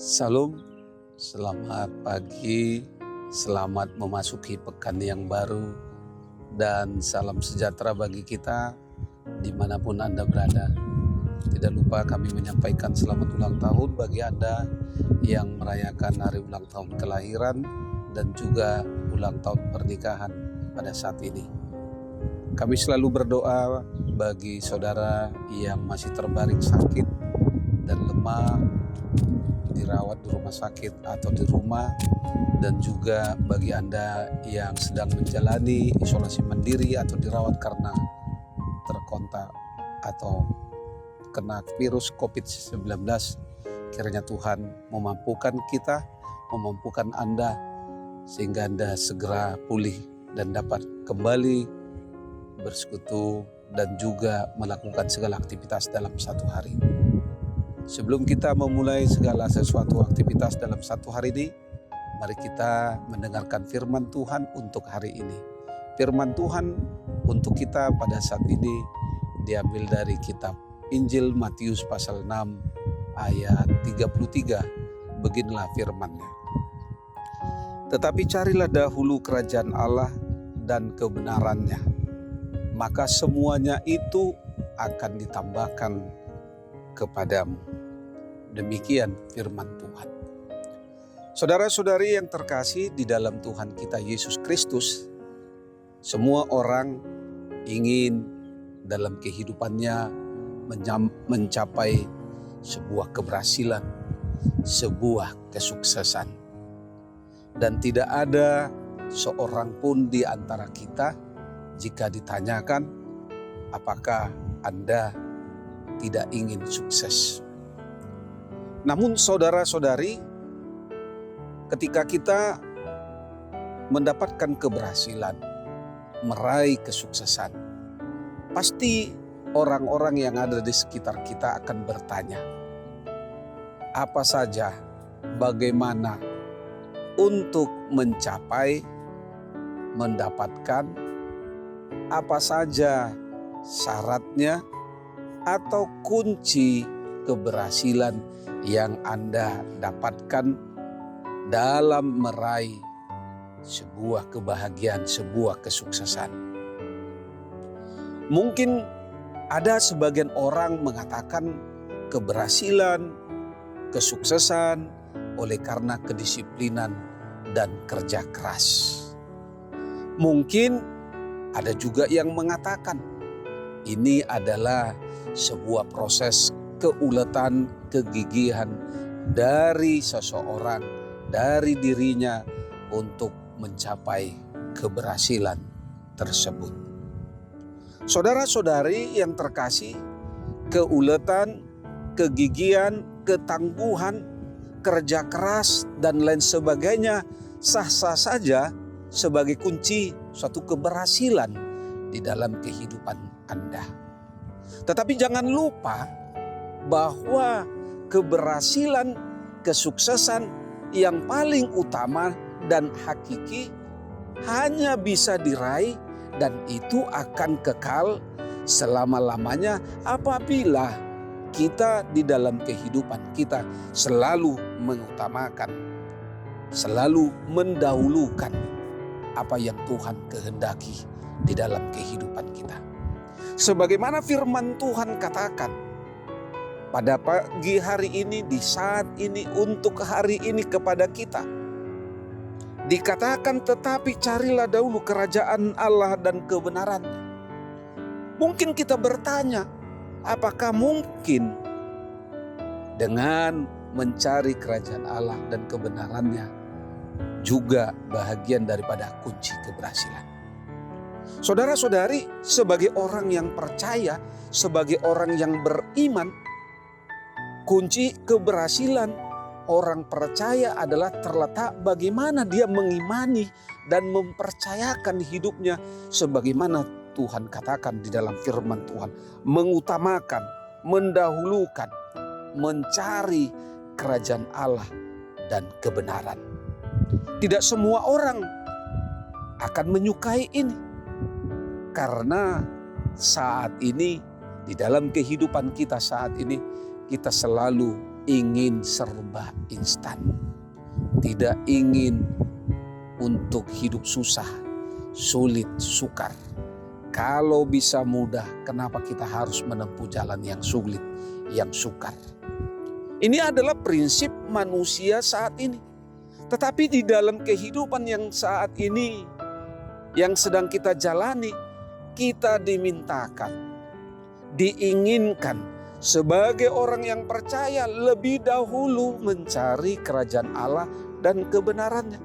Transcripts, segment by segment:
Salam, selamat pagi, selamat memasuki pekan yang baru, dan salam sejahtera bagi kita dimanapun Anda berada. Tidak lupa kami menyampaikan selamat ulang tahun bagi Anda yang merayakan hari ulang tahun kelahiran dan juga ulang tahun pernikahan pada saat ini. Kami selalu berdoa bagi saudara yang masih terbaring sakit dan lemah, dirawat di rumah sakit atau di rumah, dan juga bagi Anda yang sedang menjalani isolasi mandiri atau dirawat karena terkontak atau kena virus COVID-19. Kiranya Tuhan memampukan kita, memampukan Anda sehingga Anda segera pulih dan dapat kembali bersekutu dan juga melakukan segala aktivitas dalam satu hari. Sebelum kita memulai segala sesuatu aktivitas dalam satu hari ini, mari kita mendengarkan firman Tuhan untuk hari ini. Firman Tuhan untuk kita pada saat ini diambil dari kitab Injil Matius pasal 6 ayat 33. Beginilah firman-Nya. Tetapi carilah dahulu kerajaan Allah dan kebenaran-Nya, maka semuanya itu akan ditambahkan kepadamu. Demikian firman Tuhan. Saudara-saudari yang terkasih di dalam Tuhan kita Yesus Kristus, semua orang ingin dalam kehidupannya mencapai sebuah keberhasilan, sebuah kesuksesan. Dan tidak ada seorang pun di antara kita jika ditanyakan, apakah Anda tidak ingin sukses? Namun saudara-saudari, ketika kita mendapatkan keberhasilan, meraih kesuksesan, pasti orang-orang yang ada di sekitar kita akan bertanya, apa saja, bagaimana untuk mencapai, mendapatkan, apa saja syaratnya atau kunci keberhasilan yang Anda dapatkan dalam meraih sebuah kebahagiaan, sebuah kesuksesan. Mungkin ada sebagian orang mengatakan keberhasilan, kesuksesan oleh karena kedisiplinan dan kerja keras. Mungkin ada juga yang mengatakan ini adalah sebuah proses keuletan, kegigihan dari seseorang, dari dirinya untuk mencapai keberhasilan tersebut. Saudara-saudari yang terkasih, keuletan, kegigihan, ketangguhan, kerja keras, dan lain sebagainya sah-sah saja sebagai kunci suatu keberhasilan di dalam kehidupan Anda. Tetapi jangan lupa bahwa keberhasilan, kesuksesan yang paling utama dan hakiki hanya bisa diraih dan itu akan kekal selama-lamanya apabila kita di dalam kehidupan kita selalu mengutamakan, selalu mendahulukan apa yang Tuhan kehendaki di dalam kehidupan kita. Sebagaimana firman Tuhan katakan, pada pagi hari ini, di saat ini, untuk hari ini kepada kita. Dikatakan, tetapi carilah dahulu kerajaan Allah dan kebenarannya. Mungkin kita bertanya, apakah mungkin dengan mencari kerajaan Allah dan kebenarannya juga bahagian daripada kunci keberhasilan? Saudara-saudari, sebagai orang yang percaya, sebagai orang yang beriman, kunci keberhasilan orang percaya adalah terletak bagaimana dia mengimani dan mempercayakan hidupnya sebagaimana Tuhan katakan di dalam firman Tuhan. Mengutamakan, mendahulukan, mencari kerajaan Allah dan kebenaran. Tidak semua orang akan menyukai ini. Karena saat ini, di dalam kehidupan kita saat ini, kita selalu ingin serba instan, tidak ingin untuk hidup susah, sulit, sukar. Kalau bisa mudah, kenapa kita harus menempuh jalan yang sulit, yang sukar? Ini adalah prinsip manusia saat ini. Tetapi di dalam kehidupan yang saat ini, yang sedang kita jalani, kita dimintakan, diinginkan sebagai orang yang percaya lebih dahulu mencari kerajaan Allah dan kebenarannya.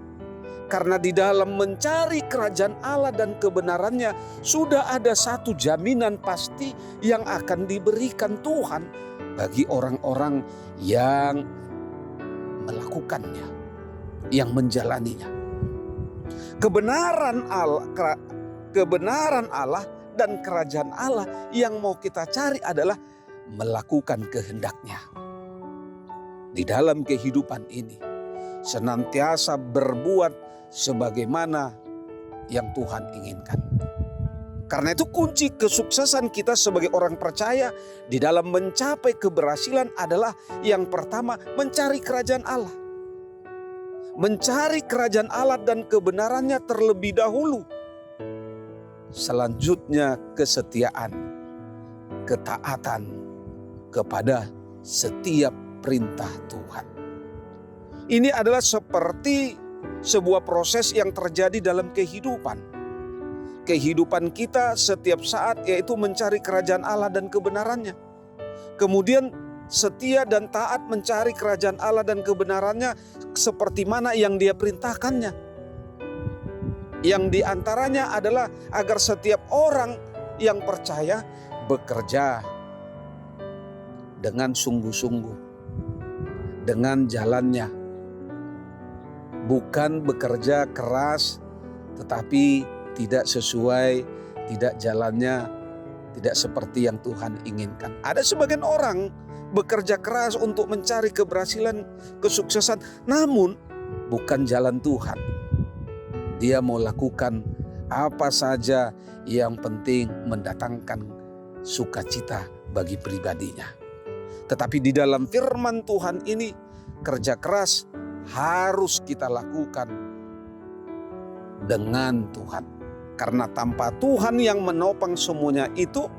Karena di dalam mencari kerajaan Allah dan kebenarannya sudah ada satu jaminan pasti yang akan diberikan Tuhan bagi orang-orang yang melakukannya, yang menjalaninya. Kebenaran Allah dan kerajaan Allah yang mau kita cari adalah melakukan kehendak-Nya. Di dalam kehidupan ini senantiasa berbuat sebagaimana yang Tuhan inginkan. Karena itu kunci kesuksesan kita sebagai orang percaya di dalam mencapai keberhasilan adalah yang pertama mencari kerajaan Allah. Mencari kerajaan Allah dan kebenarannya terlebih dahulu. Selanjutnya kesetiaan, ketaatan kepada setiap perintah Tuhan. Ini adalah seperti sebuah proses yang terjadi dalam kehidupan. Kehidupan kita setiap saat yaitu mencari kerajaan Allah dan kebenarannya. Kemudian setia dan taat mencari kerajaan Allah dan kebenarannya seperti mana yang Dia perintahkannya. Yang diantaranya adalah agar setiap orang yang percaya bekerja dengan sungguh-sungguh, dengan jalannya. Bukan bekerja keras tetapi tidak sesuai, tidak jalannya, tidak seperti yang Tuhan inginkan. Ada sebagian orang bekerja keras untuk mencari keberhasilan, kesuksesan, namun bukan jalan Tuhan. Dia mau lakukan apa saja yang penting mendatangkan sukacita bagi pribadinya. Tetapi di dalam firman Tuhan ini, kerja keras harus kita lakukan dengan Tuhan. Karena tanpa Tuhan yang menopang semuanya itu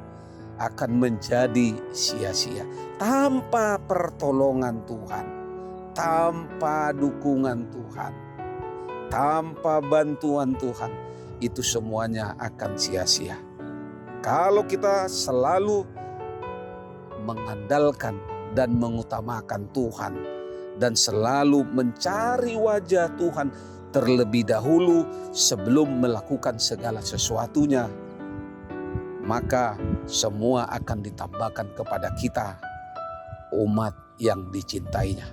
akan menjadi sia-sia. Tanpa pertolongan Tuhan, tanpa dukungan Tuhan, tanpa bantuan Tuhan, itu semuanya akan sia-sia. Kalau kita selalu mengandalkan dan mengutamakan Tuhan, dan selalu mencari wajah Tuhan terlebih dahulu sebelum melakukan segala sesuatunya, maka semua akan ditambahkan kepada kita, umat yang dicintainya.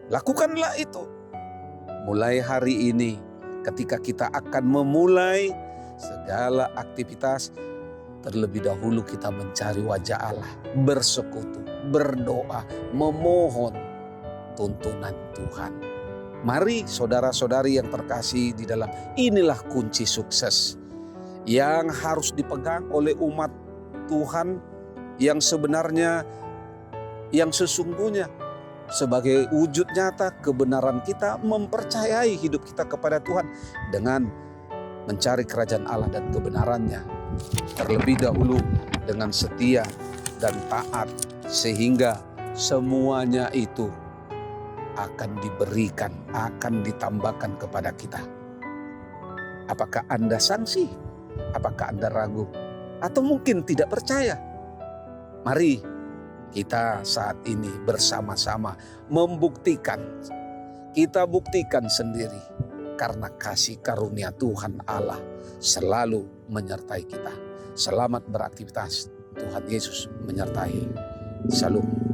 Lakukanlah itu. Mulai hari ini ketika kita akan memulai segala aktivitas, terlebih dahulu kita mencari wajah Allah, bersekutu, berdoa, memohon tuntunan Tuhan. Mari saudara-saudari yang terkasih di dalam, inilah kunci sukses yang harus dipegang oleh umat Tuhan yang sebenarnya, yang sesungguhnya sebagai wujud nyata kebenaran kita mempercayai hidup kita kepada Tuhan dengan mencari kerajaan Allah dan kebenarannya. Terlebih dahulu dengan setia dan taat, sehingga semuanya itu akan diberikan, akan ditambahkan kepada kita. Apakah Anda sangsi? Apakah Anda ragu? Atau mungkin tidak percaya? Mari kita saat ini bersama-sama membuktikan. Kita buktikan sendiri karena kasih karunia Tuhan Allah selalu menyertai kita. Selamat beraktivitas. Tuhan Yesus menyertai. Salam.